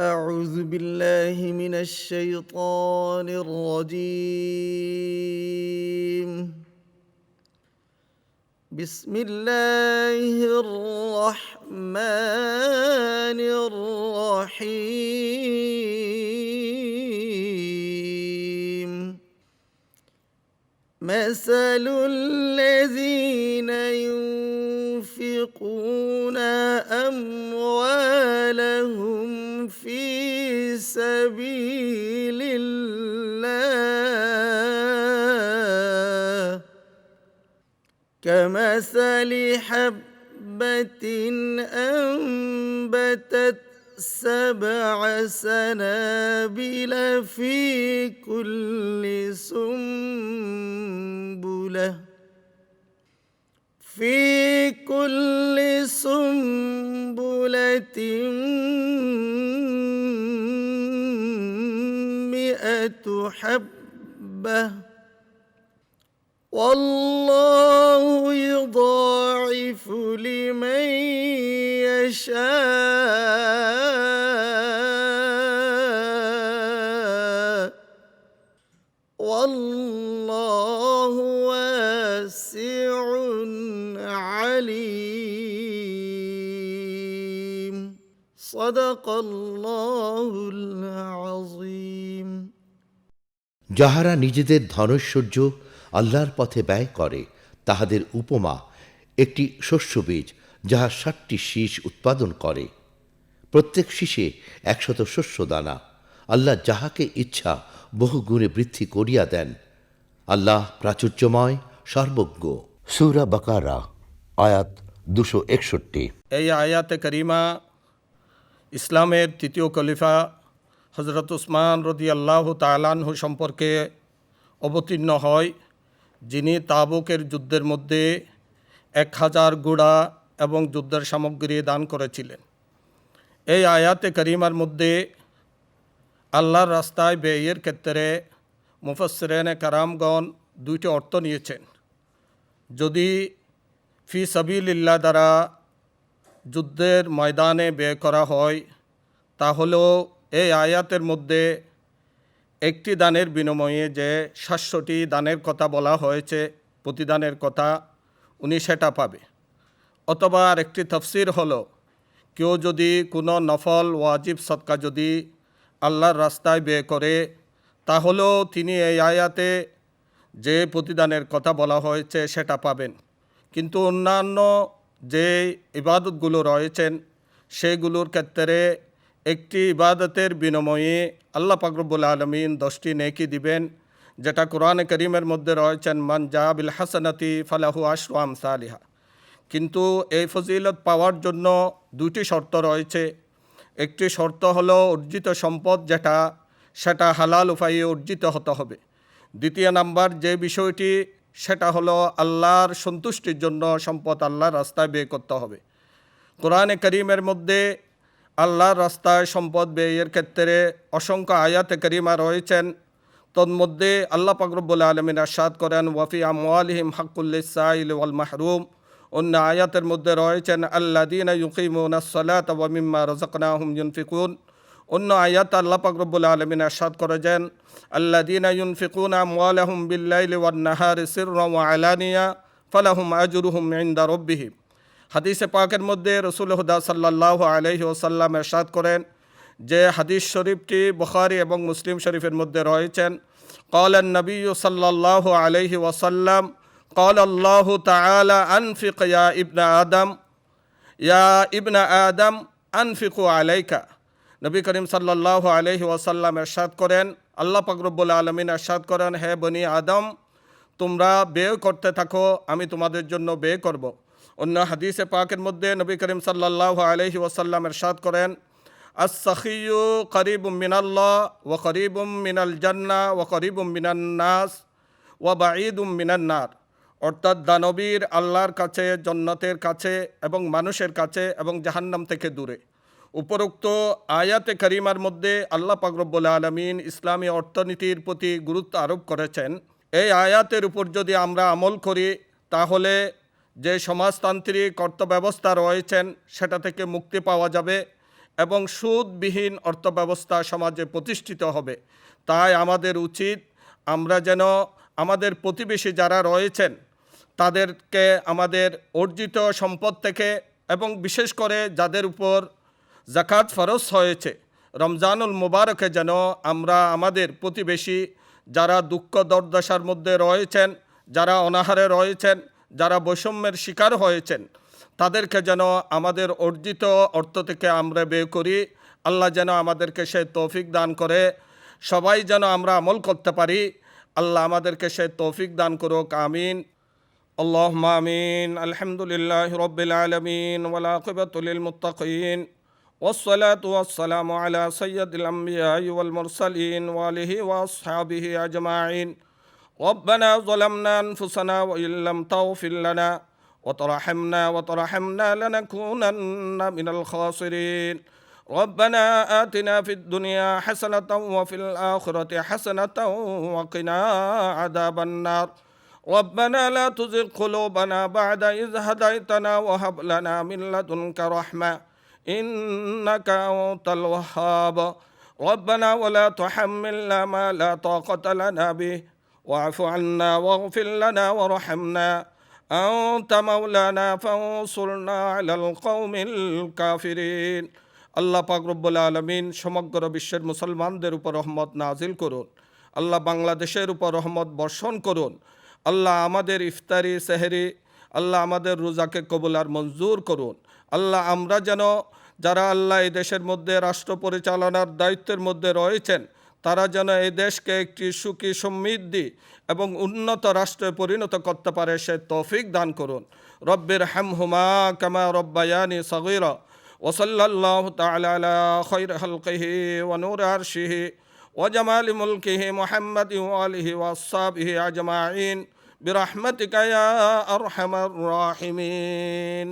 أعوذ بالله من الشيطان الرجيم. بسم الله الرحمن الرحيم. مثل الذين ينفقون أموالهم في سبيل الله كمثل حبة أنبتت 7 سنابل في كل سنبلة 100 حبة والله يضاعف لمن يشاء والله واسع عليم. صدق الله العظيم. যাহারা নিজেদের ধনৈশ্বর্য আল্লাহর পথে ব্যয় করে তাহাদের উপমা একটি শস্যবীজ যাহা 60টি শীষ উৎপাদন করে, প্রত্যেক শীষে 100 শস্যদানা। আল্লাহ যাহাকে ইচ্ছা বহু গুণে বৃদ্ধি করিয়া দেন। আল্লাহ প্রাচুর্যময়, সর্বজ্ঞ। সূরা বাকারা আয়াত 261। এই আয়াতে করিমা ইসলামের তৃতীয় খলিফা হযরত উসমান রাদিয়াল্লাহু তাআলা আনহু সম্পর্কে অবতীর্ণ হয়, যিনি তাবুকের যুদ্ধের মধ্যে 1000 ঘোড়া এবং যুদ্ধের সামগ্রী দান করেছিলেন। এই আয়াতে করিমার মধ্যে আল্লাহর রাস্তায় ব্যয়ের ক্ষেত্রে মুফাসসিরিনে কারামগণ 2টি অর্থ নিয়েছেন। যদি ফি সাবিলিল্লাহ দ্বারা যুদ্ধের ময়দানে ব্যয় করা হয়, তাহলেও এই আয়াতের মধ্যে একটি দানের বিনিময়ে যে 700টি দানের কথা বলা হয়েছে, প্রতিদানের কথা, উনি সেটা পাবে। অথবা আরেকটি তাফসীর হলো, কেউ যদি কোনো নফল ওয়াজিব সদকা যদি আল্লাহর রাস্তায় ব্যয় করে, তাহলেও তিনি এই আয়াতে যে প্রতিদানের কথা বলা হয়েছে সেটা পাবেন। কিন্তু অন্যান্য যে ইবাদতগুলো রয়েছেন সেগুলোর ক্ষেত্রে একটি ইবাদতের বিনিময়ে আল্লাহ পাক রব্বুল আলামিন 10টি নেকি দিবেন, যেটা কোরআনে কারীমের মধ্যে রয়েছেন মান জা বিল হাসানাতি ফালাহু আশরু আমসালিহা। কিন্তু এই ফজিলত পাওয়ার জন্য 2টি শর্ত রয়েছে। একটি শর্ত হলো অর্জিত সম্পদ যেটা, সেটা হালাল উপায়ে অর্জিত হতে হবে। দ্বিতীয় নাম্বার যে বিষয়টি, সেটা হলো আল্লাহর সন্তুষ্টির জন্য সম্পদ আল্লাহর রাস্তায় ব্যয় করতে হবে। কোরআনে কারীমের মধ্যে আল্লাহর রাস্তায় সম্পদ ব্যয়ের ক্ষেত্রে অসংখ্য আয়াতে কারিমা রয়েছেন। তন্মধ্যে আল্লাহ পাক রব্বুল আলামিন ইরশাদ করেন ওয়াফি আমওয়ালিহিম হাক্কুল লিসাইল ওয়াল মাহরুম। অন্য আয়াতের মধ্যে রয়েছেন আল্লাযীনা ইউকিমুনাস সালাতা ওয়া মিম্মা রাযাকনাহুম ইউনফিকুন। অন্য আয়াতে আল্লাহ পাক রব্বুল আলামিন ইরশাদ করেছেন আল্লাযীনা ইউনফিকুনা আমওয়ালাহুম বিল-লাইলি ওয়ান-নাহারি সিররান ওয়া আলানিয়া ফালাহুম আজরুহুম ইনদা রাব্বিহিম। হাদিসে পাকের মধ্যে রাসূল হুদা সাল্লাল্লাহু আলাইহি ওয়াসাল্লাম ইরশাদ করেন, যে হাদিস শরীফটি বুখারী এবং মুসলিম শরীফের মধ্যে রয়েছেন, قال النبي صلى الله عليه وسلم قال الله تعالى أنفق يا ابن آدم أنفق عليك। নবী করিম সাল্লাল্লাহু আলাইহি ওয়াসাল্লাম ইরশাদ করেন, আল্লাহ পাক রব্বুল আলামিন ইরশাদ করেন, হে বনি আদম, তোমরা ব্যয় করতে থাকো, আমি তোমাদের জন্য ব্যয় করব। অন্য হাদিসে পাকের মধ্যে নবী করিম সাল্লাল্লাহু আলাইহি ওয়াসাল্লাম ইরশাদ করেন, আস-সাখিয়্যু করিবুম মিনাল্লাহ ওয়া করিবুম মিনাল জান্নাহ ওয়া করিবুম মিনান নাস ওয়া বাঈদুম মিনান নার। অর্থাৎ দানবীর আল্লাহর কাছে, জান্নাতের কাছে এবং মানুষের কাছে এবং জাহান্নাম থেকে দূরে। উপরোক্ত আয়াতে কারিমার মধ্যে আল্লাহ পাক রব্বুল আলামিন ইসলামী অর্থনীতির প্রতি গুরুত্ব আরোপ করেছেন। এই আয়াতের উপর যদি আমরা আমল করি তাহলে যে সমাজতান্ত্রিক অর্থব্যবস্থা রয়েছেন সেটা থেকে মুক্তি পাওয়া যাবে এবং সুদবিহীন অর্থব্যবস্থা সমাজে প্রতিষ্ঠিত হবে। তাই আমাদের উচিত আমরা যেন আমাদের প্রতিবেশী যারা রয়েছেন তাদেরকে আমাদের অর্জিত সম্পদ থেকে এবং বিশেষ করে যাদের উপর যাকাত ফরজ হয়েছে রমজানুল মুবারকে যেন আমরা আমাদের প্রতিবেশী যারা দুঃখ দুর্দশার মধ্যে রয়েছেন, যারা অনাহারে রয়েছেন, যারা বৈষম্যের শিকার হয়েছেন, তাদেরকে যেন আমাদের অর্জিত অর্থ থেকে আমরা ব্যয় করি। আল্লাহ যেন আমাদেরকে সে তৌফিক দান করে, সবাই যেন আমরা আমল করতে পারি। আল্লাহ আমাদেরকে সে তৌফিক দান করুক, আমিন। আল্লাহুম্মা আমিন। আলহামদুলিল্লাহি রাব্বিল আলামিন ওয়াল আকিবাতু লিল মুত্তাকিন والصلاة والسلام على سيد الأنبياء والمرسلين وآله وأصحابه أجمعين. ربنا ظلمنا أنفسنا وإن لم تغفر لنا وترحمنا لنكونن من الخاسرين. ربنا آتنا في الدنيا حسنة وفي الآخرة حسنة وقنا عذاب النار. ربنا لا تزغ قلوبنا بعد إذ هديتنا وهب لنا من لدنك رحمة إنك أنت الوهاب. ربنا ولا تحملنا ما لا طاقة لنا به واعف عنا واغفر لنا وارحمنا أنت مولانا فانصرنا على القوم الكافرين. আল্লাহ পাক রব্বুল আলামিন সমগ্র বিশ্বের মুসলমানদের উপর রহমত নাজিল করুন। আল্লাহ বাংলাদেশের উপর রহমত বর্ষণ করুন। আল্লাহ আমাদের ইফতারি সেহরি, আল্লাহ আমাদের রোজাকে কবুল আর মঞ্জুর করুন। আল্লাহ আমরা যেন যারা আল্লাহ এই দেশের মধ্যে রাষ্ট্র পরিচালনার দায়িত্বের মধ্যে রয়েছেন তারা যেন এই দেশকে একটি সুখী সমৃদ্ধি এবং উন্নত রাষ্ট্রে পরিণত করতে পারে সে তৌফিক দান করুন। রব্বির হামহুমা কামা রব্বায়ানি সগীরা ওয়া সাল্লাল্লাহু তাআলা আলা খায়রি খালকিহি ওয়া নূরি আরশিহি ওয়া জামালি মুলকিহি মুহাম্মাদিন ওয়া আলিহি ওয়া আসহাবিহি আজমাইন برحمتك يا أرحم الراحمين.